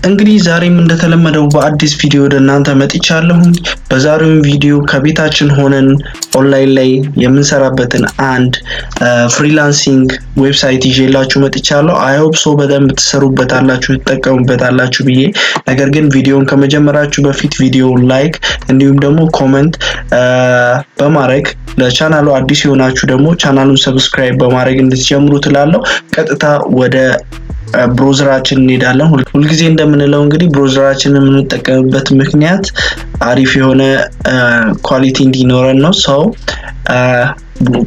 እንግዲህ ዛሬም እንደተለመደው በአዲስ ቪዲዮ ወደ እናንተ መጥቻለሁ። በዛሬው ቪዲዮ ከቤታችን ሆነን ኦንላይን ላይ የምንሰራበትን አንድ ፍሪላንሲንግ ዌብሳይት ይዤላችሁ መጥቻለሁ። አይ ሆፕ ሶ በደንብ ትሰሩበታላችሁ፣ ትጠቀሙበታላችሁ ብዬ። ነገር ግን ቪዲዮውን ከመጀመራችሁ በፊት ቪዲዮውን ላይክ እንዲሁም ደግሞ ኮሜንት በማድረግ ለቻናሉ አዲስ የሆናችሁ ደግሞ ቻናሉን ሰብስክራይብ በማድረግ እንድትጀምሩ ትላለሁ። ቀጥታ ወደ ብሮዘራችን እንሄዳለን። ሁልጊዜ እንደምንለው እንግዲህ ብሮዘራችንን የምንጠቀምበት ምክንያት አሪፍ የሆነ ኳሊቲ እንዲኖረን ነው። ሰው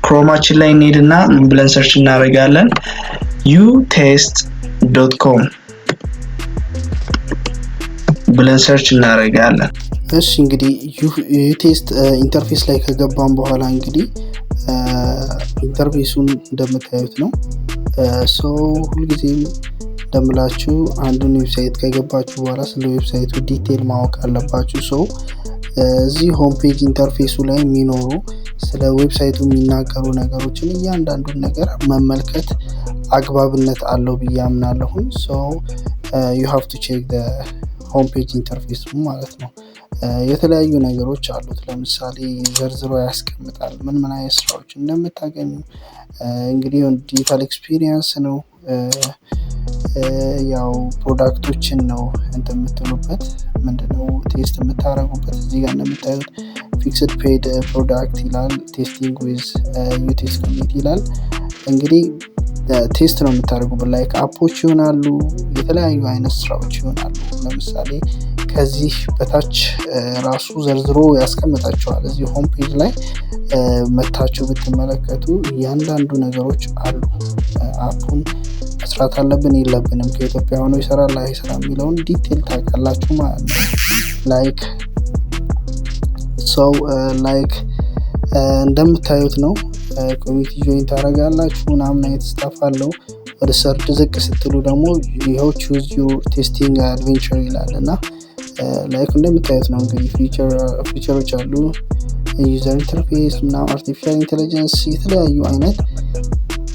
ክሮማችን ላይ እንሄድና ምን ብለን ሰርች እናደርጋለን? utest.com ብለን ሰርች እናደርጋለን። እሺ እንግዲህ ዩቴስት ኢንተርፌስ ላይ ከገባን በኋላ እንግዲህ ኢንተርፌሱን እንደምታዩት ነው። ሁልጊዜም እንደምላችሁ አንዱን ዌብሳይት ከገባችሁ በኋላ ስለ ዌብሳይቱ ዲቴል ማወቅ አለባችሁ። እዚህ ሆም ፔጅ ኢንተርፌሱ ላይ የሚኖሩ ስለ ዌብሳይቱ የሚናገሩ ነገሮችን እያንዳንዱን ነገር መመልከት አግባብነት አለው ብዬ አምናለሁኝ። you have to check the ሆም ፔጅ ኢንተርፌሱ ማለት ነው። የተለያዩ ነገሮች አሉት። ለምሳሌ ዘርዝሮ ያስቀምጣል ምን አይነት ስራዎች እንደምታገኙ። እንግዲህ ዲጂታል ኤክስፒሪየንስ ነው፣ ያው ፕሮዳክቶችን ነው እንደምትሉበት ምንድነው ቴስት የምታረጉበት። እዚህ ጋር እንደምታዩት ፊክስድ ፔድ ፕሮዳክት ይላል፣ ቴስቲንግ ዊዝ ዩቴስት ኮሚኒቲ ይላል። እንግዲህ ቴስት ነው የምታደርጉበት። ላይክ አፖች ይሆናሉ፣ የተለያዩ አይነት ስራዎች ይሆናሉ። ለምሳሌ ከዚህ በታች ራሱ ዘርዝሮ ያስቀምጣቸዋል። እዚህ ሆም ፔጅ ላይ መታችሁ ብትመለከቱ እያንዳንዱ ነገሮች አሉ። አፑን መስራት አለብን የለብንም፣ ከኢትዮጵያ ሆኖ ይሰራል አይሰራም የሚለውን ዲቴል ታውቃላችሁ ማለት ነው። ላይክ እንደምታዩት ነው። ኮሚኒቲ ጆይን ታደርጋላችሁ ምናምን አይነት ስታፍ አለው። ወደ ሰርድ ዝቅ ስትሉ ደግሞ ይኸው ቹዝ ዩር ቴስቲንግ አድቬንቸር ይላል እና ላይክ እንደምታዩት ነው። እንግዲህ ፊቸሮች አሉ፣ ዩዘር ኢንተርፌስ ምናምን፣ አርቲፊሻል ኢንቴሊጀንስ፣ የተለያዩ አይነት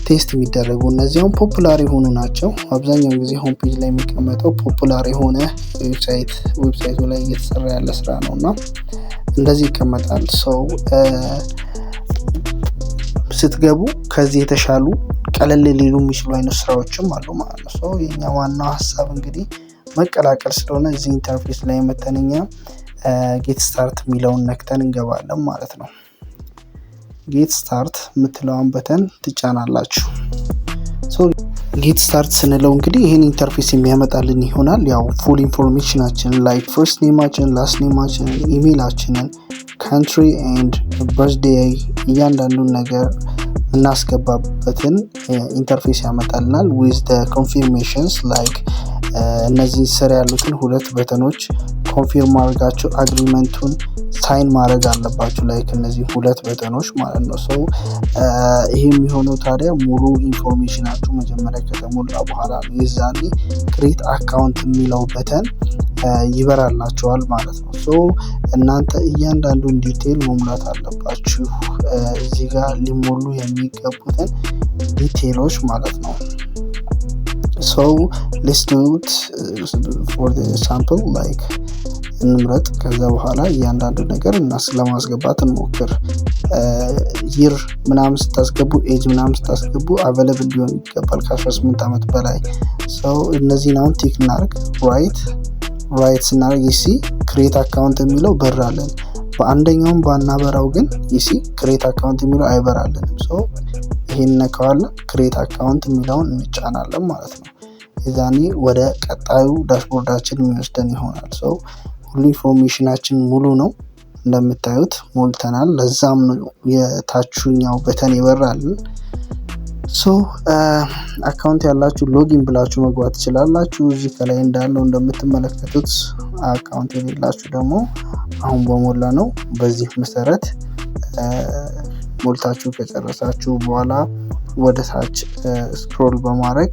ቴስት የሚደረጉ እነዚያውም ፖፑላር የሆኑ ናቸው። አብዛኛውን ጊዜ ሆም ፔጅ ላይ የሚቀመጠው ፖፑላር የሆነ ዌብሳይቱ ላይ እየተሰራ ያለ ስራ ነው እና እንደዚህ ይቀመጣል። ስትገቡ ከዚህ የተሻሉ ቀለል ሊሉ የሚችሉ አይነት ስራዎችም አሉ ማለት ነው። የኛ ዋናው ሀሳብ እንግዲህ መቀላቀል ስለሆነ እዚህ ኢንተርፌስ ላይ መተንኛ ጌት ስታርት የሚለውን ነክተን እንገባለን ማለት ነው። ጌት ስታርት የምትለውን በተን ትጫናላችሁ። ጌት ስታርት ስንለው እንግዲህ ይህን ኢንተርፌስ የሚያመጣልን ይሆናል። ያው ፉል ኢንፎርሜሽናችንን ላይክ ፈርስት ኔማችንን፣ ላስት ኔማችንን፣ ኢሜይላችንን፣ ካንትሪ ኤንድ በርዝዴይ እያንዳንዱን ነገር እናስገባበትን ኢንተርፌስ ያመጣልናል። ዊዝ ደ ኮንፊርሜሽንስ ላይክ እነዚህ ስር ያሉትን ሁለት በተኖች ኮንፊርም አድርጋችሁ አግሪመንቱን ሳይን ማድረግ አለባችሁ። ላይክ እነዚህ ሁለት በተኖች ማለት ነው። ይሄ የሚሆነው ታዲያ ሙሉ ኢንፎርሜሽናችሁ መጀመሪያ ከተሞላ በኋላ ነው። የዛኔ ክሬት አካውንት የሚለው በተን ይበራላችኋል ማለት ነው። እናንተ እያንዳንዱን ዲቴል መሙላት አለባችሁ። እዚህ ጋር ሊሞሉ የሚገቡትን ዲቴሎች ማለት ነው። let's do it for the sample like እንምረጥ። ከዛ በኋላ እያንዳንዱ ነገር ለማስገባት እንሞክር። ይር ምናምን ስታስገቡ፣ ኤጅ ምናምን ስታስገቡ አቬለብል ሊሆን ይገባል ከ18 ዓመት በላይ። እነዚህን አሁን ቲክ እናርግ። ራይት ስናደርግ ይሲ ክሬት አካውንት የሚለው በራለን። በአንደኛውም ባናበራው ግን ይሲ ክሬት አካውንት የሚለው አይበራልንም። ይሄን ነካዋለን፣ ክሬት አካውንት የሚለውን እንጫናለን ማለት ነው። የዛኔ ወደ ቀጣዩ ዳሽቦርዳችን የሚወስደን ይሆናል። ሁሉ ኢንፎርሜሽናችን ሙሉ ነው እንደምታዩት ሞልተናል። ለዛም ነው የታችኛው በተን ይበራልን። አካውንት ያላችሁ ሎጊን ብላችሁ መግባት ትችላላችሁ። እዚህ ከላይ እንዳለው እንደምትመለከቱት አካውንት የሌላችሁ ደግሞ አሁን በሞላ ነው። በዚህ መሰረት ሞልታችሁ ከጨረሳችሁ በኋላ ወደ ታች ስክሮል በማድረግ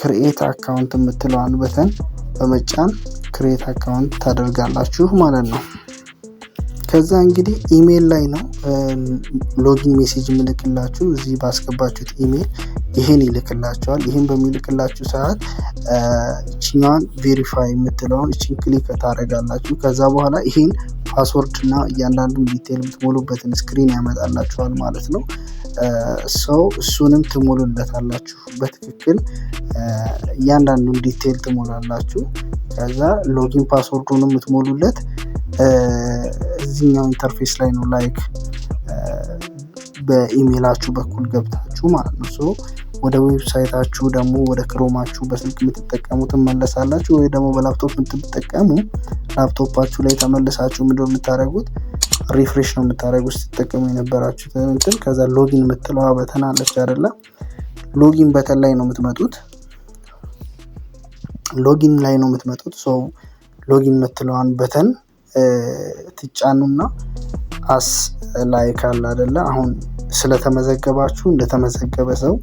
ክሬት አካውንት የምትለዋን በተን በመጫን ክሬት አካውንት ታደርጋላችሁ ማለት ነው። ከዛ እንግዲህ ኢሜል ላይ ነው ሎጊን ሜሴጅ ምልክላችሁ። እዚህ ባስገባችሁት ኢሜል ይሄን ይልክላችኋል። ይሄን በሚልክላችሁ ሰዓት እቺኛን ቬሪፋይ የምትለውን እቺን ክሊክ ታደርጋላችሁ። ከዛ በኋላ ይሄን ፓስወርድ እና እያንዳንዱን ዲቴል የምትሞሉበትን ስክሪን ያመጣላችኋል ማለት ነው። እሱንም ትሞሉለታላችሁ በትክክል እያንዳንዱን ዲቴል ትሞላላችሁ። ከዛ ሎጊን ፓስወርዱን የምትሞሉለት እዚህኛው ኢንተርፌስ ላይ ነው፣ ላይክ በኢሜይላችሁ በኩል ገብታችሁ ማለት ነው። ወደ ዌብሳይታችሁ ደግሞ ወደ ክሮማችሁ በስልክ የምትጠቀሙትን መለሳላችሁ፣ ወይ ደግሞ በላፕቶፕ የምትጠቀሙ ላፕቶፓችሁ ላይ ተመልሳችሁ ምንድነው የምታደርጉት? ሪፍሬሽ ነው የምታደርጉት ስትጠቀሙ የነበራችሁትን እንትን። ከዛ ሎጊን የምትለዋ በተን አለች አይደለ? ሎጊን በተን ላይ ነው የምትመጡት። ሎጊን የምትለዋን በተን ትጫኑና አስ ላይክ አለ አይደለ? አሁን ስለተመዘገባችሁ እንደተመዘገበ ሰው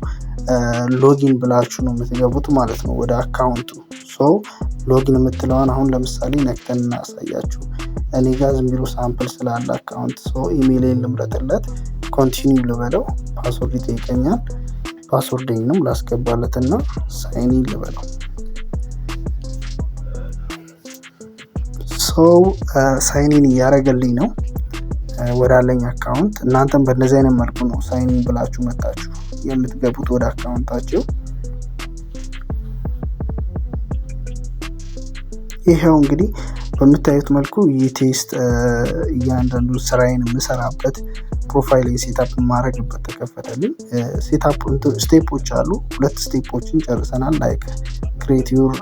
ሎጊን ብላችሁ ነው የምትገቡት ማለት ነው ወደ አካውንቱ። ሎጊን የምትለዋን አሁን ለምሳሌ ነክተን እናሳያችሁ። እኔ ጋር ዝም ብሎ ሳምፕል ስላለ አካውንት ኢሜይሌን ልምረጥለት፣ ኮንቲኒው ልበለው፣ ፓስወርድ ይጠይቀኛል። ፓስወርድንም ላስገባለትና ሳይን ኢን ልበለው። ሳይን ኢን እያደረገልኝ ነው ወዳለኝ አካውንት። እናንተም በእንደዚህ አይነት መልኩ ነው ሳይን ኢን ብላችሁ መጣችሁ የምትገቡት ወደ አካውንታችሁ። ይሄው እንግዲህ በምታዩት መልኩ የቴስት እያንዳንዱ ስራዬን የምሰራበት ፕሮፋይል ሴታፕ የማደርግበት ተከፈተልኝ። ሴታፕ ስቴፖች አሉ። 2 ስቴፖችን ጨርሰናል። ላይክ ክሬት ዩር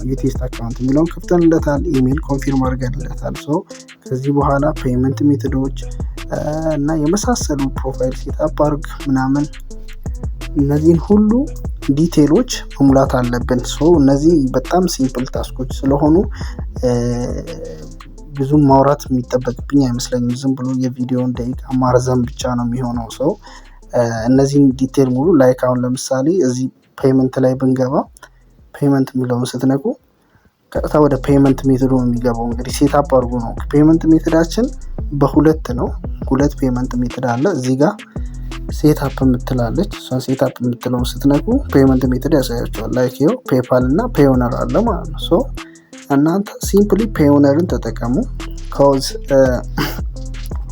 የቴስት አካውንት የሚለውን ከፍተንለታል። ኢሜይል ኮንፊርም አድርገንለታል። ከዚህ በኋላ ፔመንት ሜቶዶች እና የመሳሰሉ ፕሮፋይል ሴታፕ አድርግ ምናምን እነዚህን ሁሉ ዲቴሎች መሙላት አለብን። እነዚህ በጣም ሲምፕል ታስኮች ስለሆኑ ብዙም ማውራት የሚጠበቅብኝ አይመስለኝም። ዝም ብሎ የቪዲዮን ደቂቃ ማርዘም ብቻ ነው የሚሆነው። እነዚህን ዲቴል ሙሉ ላይክ አሁን ለምሳሌ እዚህ ፔመንት ላይ ብንገባ ፔመንት የሚለውን ስትነቁ ቀጥታ ወደ ፔመንት ሜቶዱ ነው የሚገባው። እንግዲህ ሴታፕ አድርጉ ነው። ፔመንት ሜቶዳችን በሁለት ነው። 2 ፔመንት ሜቶድ አለ። እዚህ ጋር ሴታፕ የምትላለች። እሷን ሴታፕ የምትለውን ስትነቁ ፔመንት ሜቶድ ያሳያቸዋል። ላይክ ይኸው ፔፓል እና ፔዮነር አለ ማለት ነው። እናንተ ሲምፕሊ ፔዮነርን ተጠቀሙ። ኮዝ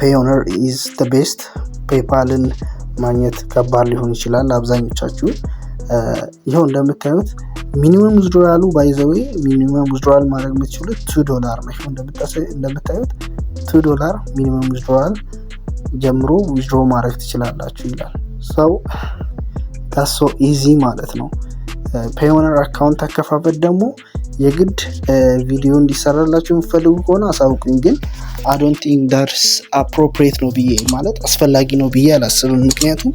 ፔዮነር ኢዝ ዘ ቤስት። ፔፓልን ማግኘት ከባድ ሊሆን ይችላል አብዛኞቻችሁ። ይኸው እንደምታዩት ሚኒመም ዊዝድሮዋሉ ባይዘዌ ሚኒመም ዊዝድሮዋል ማድረግ የምትችሉት $2 ነው። እንደምታዩት $2 ሚኒመም ዊዝድሮዋል ጀምሮ ዊዝድሮ ማድረግ ትችላላችሁ ይላል። ታሶ ኢዚ ማለት ነው። ፔዮነር አካውንት አከፋፈት ደግሞ የግድ ቪዲዮ እንዲሰራላችሁ የምትፈልጉ ከሆነ አሳውቁኝ። ግን አይ ዶንት ቲንክ ዳትስ አፕሮፕሪየት ነው ብዬ ማለት አስፈላጊ ነው ብዬ አላስብም። ምክንያቱም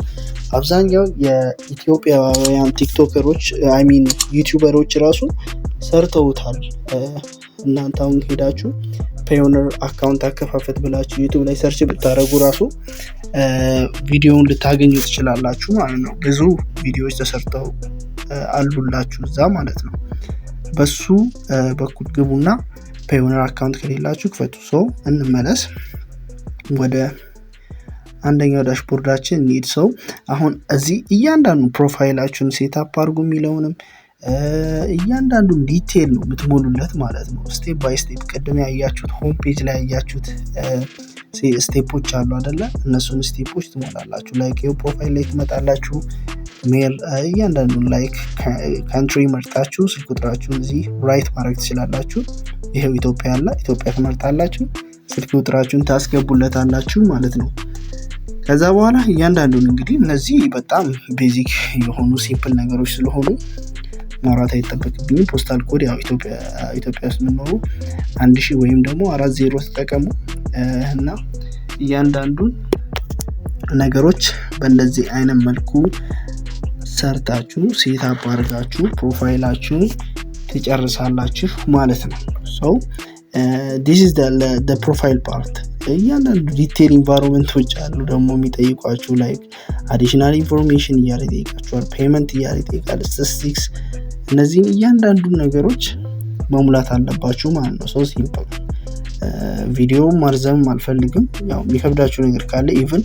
አብዛኛው የኢትዮጵያውያን ቲክቶከሮች ዩቲዩበሮች ራሱ ሰርተውታል። እናንተ አሁን ሄዳችሁ ፔዮነር አካውንት አከፋፈት ብላችሁ ዩቲዩብ ላይ ሰርች ብታደርጉ ራሱ ቪዲዮውን ልታገኙ ትችላላችሁ ማለት ነው። ብዙ ቪዲዮዎች ተሰርተው አሉላችሁ እዛ ማለት ነው። በሱ በኩል ግቡና ፔዮነር አካውንት ከሌላችሁ ክፈቱ። እንመለስ ወደ አንደኛው ዳሽቦርዳችን እንሂድ። አሁን እዚህ እያንዳንዱ ፕሮፋይላችሁን ሴታፕ አድርጉ የሚለውንም እያንዳንዱን ዲቴል ነው የምትሞሉለት ማለት ነው። ስቴፕ ባይ ስቴፕ ቅድም ያያችሁት ሆም ፔጅ ላይ ያያችሁት ስቴፖች አሉ አይደለ? እነሱን ስቴፖች ትሞላላችሁ። ላይክ ይኸው ፕሮፋይል ላይ ትመጣላችሁ። ሜል እያንዳንዱን ላይክ ካንትሪ መርጣችሁ ስልክ ቁጥራችሁን እዚህ ራይት ማድረግ ትችላላችሁ። ይሄው ኢትዮጵያ አለ፣ ኢትዮጵያ ትመርጣላችሁ። ስልክ ቁጥራችሁን ታስገቡለታላችሁ ማለት ነው። ከዛ በኋላ እያንዳንዱን እንግዲህ እነዚህ በጣም ቤዚክ የሆኑ ሲምፕል ነገሮች ስለሆኑ ማውራት አይጠበቅብኝም። ፖስታል ኮድ ያው ኢትዮጵያ ውስጥ የምኖሩ 1000 ወይም ደግሞ 40 ተጠቀሙ እና እያንዳንዱን ነገሮች በእንደዚህ አይነት መልኩ ሰርታችሁ ሴታፕ አድርጋችሁ ፕሮፋይላችሁን ትጨርሳላችሁ ማለት ነው። this is the profile part። እያንዳንዱ ዲቴል ኢንቫይሮንመንቶች አሉ ደግሞ የሚጠይቋችሁ ላይክ አዲሽናል ኢንፎርሜሽን እያለ ይጠይቃችኋል። ፔመንት እያለ ይጠይቃል። ስታቲስቲክስ እነዚህን እያንዳንዱ ነገሮች መሙላት አለባችሁ ማለት ነው። ሲምፕል ቪዲዮ ማርዘም አልፈልግም። ያው የሚከብዳችሁ ነገር ካለ ኢቭን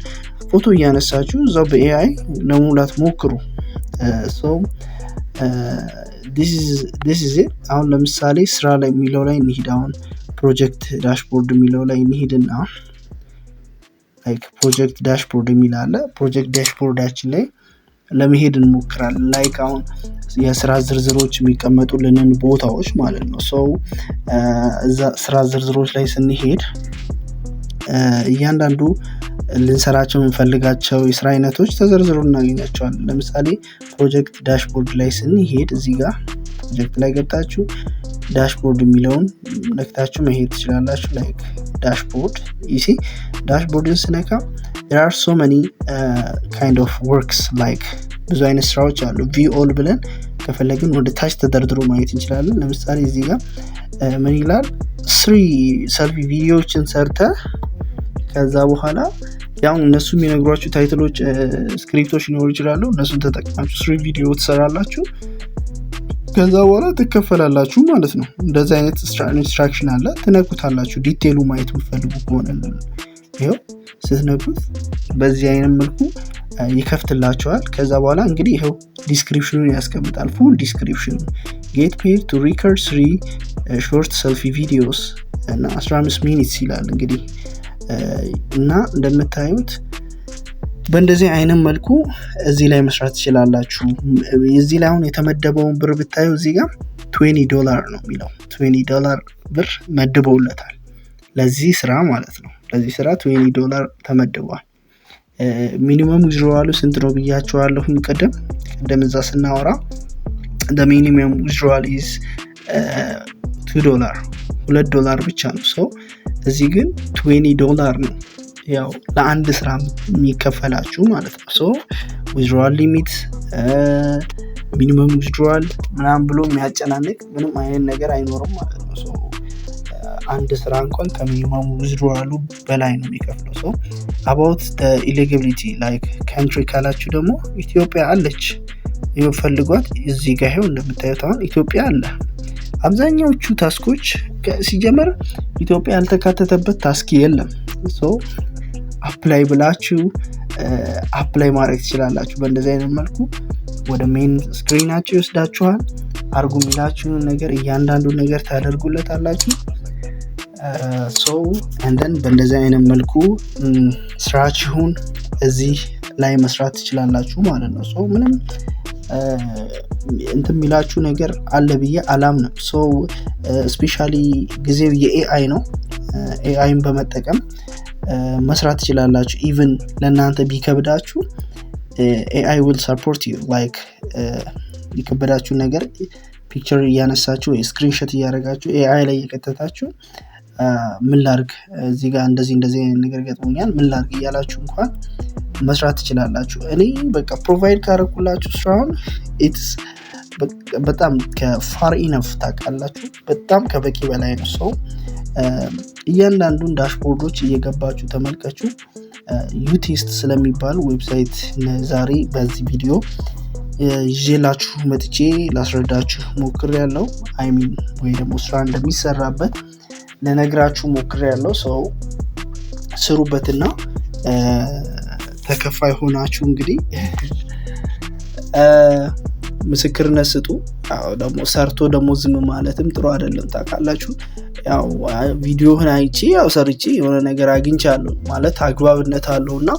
ፎቶ እያነሳችሁ እዛው በኤአይ ለመሙላት ሞክሩ። this is it። አሁን ለምሳሌ ስራ ላይ የሚለው ላይ እንሂድ። አሁን ፕሮጀክት ዳሽቦርድ የሚለው ላይ እንሂድና ፕሮጀክት ዳሽቦርድ የሚል አለ። ፕሮጀክት ዳሽቦርዳችን ላይ ለመሄድ እንሞክራለን። አሁን የስራ ዝርዝሮች የሚቀመጡልንን ቦታዎች ማለት ነው። እዛ ስራ ዝርዝሮች ላይ ስንሄድ እያንዳንዱ ልንሰራቸው የምንፈልጋቸው የስራ አይነቶች ተዘርዝሮ እናገኛቸዋለን። ለምሳሌ ፕሮጀክት ዳሽቦርድ ላይ ስንሄድ እዚህ ጋር ፕሮጀክት ላይ ገብታችሁ ዳሽቦርድ የሚለውን ነክታችሁ መሄድ ትችላላችሁ። ዳሽቦርድ ዳሽቦርድን ስነካ there are so many kind of works ብዙ አይነት ስራዎች አሉ። view all ብለን ከፈለግን ወደ ታች ተደርድሮ ማየት እንችላለን። ለምሳሌ እዚህ ጋር ምን ይላል 3 ሰልፊ ቪዲዮዎችን ሰርተ ከዛ በኋላ ያው እነሱ የሚነግሯችሁ ታይትሎች ስክሪፕቶች ሊኖሩ ይችላሉ። እነሱን ተጠቅማችሁ 3 ቪዲዮ ትሰራላችሁ ከዛ በኋላ ትከፈላላችሁ ማለት ነው። እንደዚህ አይነት ኢንስትራክሽን አለ። ትነኩታላችሁ ዲቴይሉ ማየት የምትፈልጉ ከሆነ ይሄው ስትነኩት በዚህ አይነት መልኩ ይከፍትላችኋል። ከዛ በኋላ እንግዲህ ይሄው ዲስክሪፕሽኑን ያስቀምጣል። ፉል ዲስክሪፕሽን get paid to record 3 short selfie videos እና 15 ሚኒትስ ይላል እንግዲህ እና እንደምታዩት በእንደዚህ አይነት መልኩ እዚህ ላይ መስራት ትችላላችሁ። እዚህ ላይ አሁን የተመደበውን ብር ብታዩ እዚህ ጋር $20 ነው የሚለው። $20 ብር መድበውለታል ለዚህ ስራ ማለት ነው። ለዚህ ስራ $20 ተመድቧል። ሚኒመም ዊዝድሮዋሉ ስንት ነው ብያችኋለሁ ቀደም እዛ ስናወራ the minimum withdrawal is $2 ብቻ ነው። እዚህ ግን $20 ነው ያው ለአንድ ስራ የሚከፈላችሁ ማለት ነው። withdrawal limit minimum withdrawal ምናምን ብሎ የሚያጨናንቅ ምንም አይነት ነገር አይኖርም ማለት ነው። አንድ ስራ እንኳን ከሚኒመም withdrawal በላይ ነው የሚከፍለው። about the eligibility country ካላችሁ ደግሞ ኢትዮጵያ አለች ይፈልጓት። እዚህ ጋር ይሄው እንደምታዩት አሁን ኢትዮጵያ አለ። አብዛኛዎቹ ታስኮች ሲጀመር ኢትዮጵያ ያልተካተተበት ታስክ የለም። አፕላይ ብላችሁ አፕላይ ማድረግ ትችላላችሁ። በእንደዚህ አይነት መልኩ ወደ ሜን ስክሪናችሁ ይወስዳችኋል። አርጉ የሚላችሁን ነገር እያንዳንዱ ነገር ታደርጉለታላችሁ። and then በእንደዚህ አይነት መልኩ ስራችሁን እዚህ ላይ መስራት ትችላላችሁ ማለት ነው። ምንም እንትን የሚላችሁ ነገር አለ ብዬ አላምንም። ስፔሻሊ ጊዜው የኤአይ ነው። ኤአይን በመጠቀም መስራት ትችላላችሁ። ኢቭን ለእናንተ ቢከብዳችሁ ኤአይ will support you የከበዳችሁ ነገር ፒክቸር እያነሳችሁ ወይ ስክሪንሾት እያደረጋችሁ ኤአይ ላይ እየከተታችሁ ምን ላድርግ እዚህ ጋር እንደዚህ አይነት ነገር ገጥሞኛል ምን ላድርግ እያላችሁ እንኳን መስራት ትችላላችሁ። እኔ በቃ ፕሮቫይድ ካረኩላችሁ ስራውን በጣም ከፋር ኢነፍ ታውቃላችሁ። በጣም ከበቂ በላይ ነው። እያንዳንዱን ዳሽቦርዶች እየገባችሁ ተመልከቱ። ዩቴስት ስለሚባል ዌብሳይት ዛሬ በዚህ ቪዲዮ ይዤላችሁ መጥቼ ላስረዳችሁ ሞክሬያለሁ። ወይ ደግሞ ስራ እንደሚሰራበት ለነግራችሁ ሞክሬያለሁ። ስሩበትና ተከፋይ ሆናችሁ እንግዲህ ምስክርነት ስጡ። ደግሞ ሰርቶ ደግሞ ዝም ማለትም ጥሩ አይደለም ታውቃላችሁ። ያው ቪዲዮህን አይቼ ያው ሰርቼ የሆነ ነገር አግኝቻለሁ ማለት አግባብነት አለውና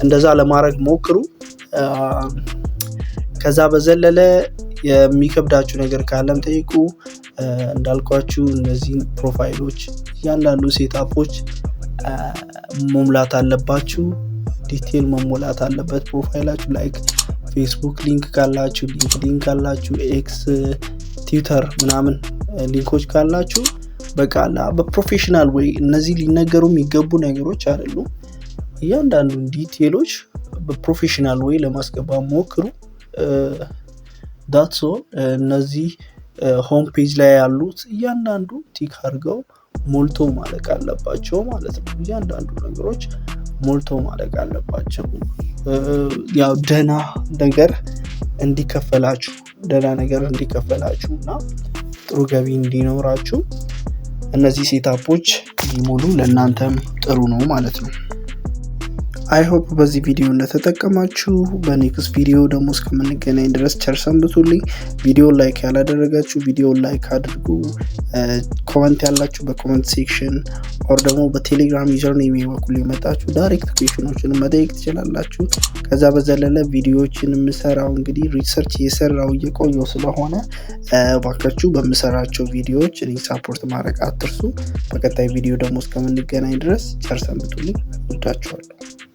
እንደዛ ለማድረግ ሞክሩ። ከዛ በዘለለ የሚከብዳችሁ ነገር ካለም ጠይቁ። እንዳልኳችሁ እነዚህ ፕሮፋይሎች እያንዳንዱ ሴትአፖች መሙላት አለባችሁ። ዲቴል መሞላት አለበት ፕሮፋይላችሁ። ፌስቡክ ሊንክ ካላችሁ፣ ሊንክዲን ካላችሁ፣ ኤክስ፣ ትዊተር ምናምን ሊንኮች ካላችሁ በቃላ በፕሮፌሽናል ወይ እነዚህ ሊነገሩ የሚገቡ ነገሮች አይደሉም። እያንዳንዱን ዲቴሎች በፕሮፌሽናል ወይ ለማስገባት ሞክሩ። ዳትስ ኦል። እነዚህ ሆም ፔጅ ላይ ያሉት እያንዳንዱ ቲክ አድርገው ሞልቶ ማለቅ አለባቸው ማለት ነው። እያንዳንዱ ነገሮች ሞልቶ ማለቅ አለባቸው። ያው ደህና ነገር እንዲከፈላችሁ እና ጥሩ ገቢ እንዲኖራችሁ እነዚህ ሴታፖች ሊሞሉ ለእናንተም ጥሩ ነው ማለት ነው። አይ ሆፕ በዚህ ቪዲዮ እንደተጠቀማችሁ። በኔክስት ቪዲዮ ደግሞ እስከምንገናኝ ድረስ ቸር ሰንብቱልኝ። ቪዲዮ ላይክ ያላደረጋችሁ ቪዲዮ ላይክ አድርጉ። ኮመንት ያላችሁ በኮመንት ሴክሽን ኦር ደግሞ በቴሌግራም ዩዘር ኔም በኩል የመጣችሁ ዳይሬክት ኩዌሽኖችን መጠየቅ ትችላላችሁ። ከዛ በዘለለ ቪዲዮዎችን የምሰራው እንግዲህ ሪሰርች እየሰራው እየቆየው ስለሆነ ባካችሁ በምሰራቸው ቪዲዮዎች እኔ ሳፖርት ማድረግ አትርሱ። በቀጣይ ቪዲዮ ደግሞ እስከምንገናኝ ድረስ ቸር ሰንብቱልኝ። ወዳችኋለሁ።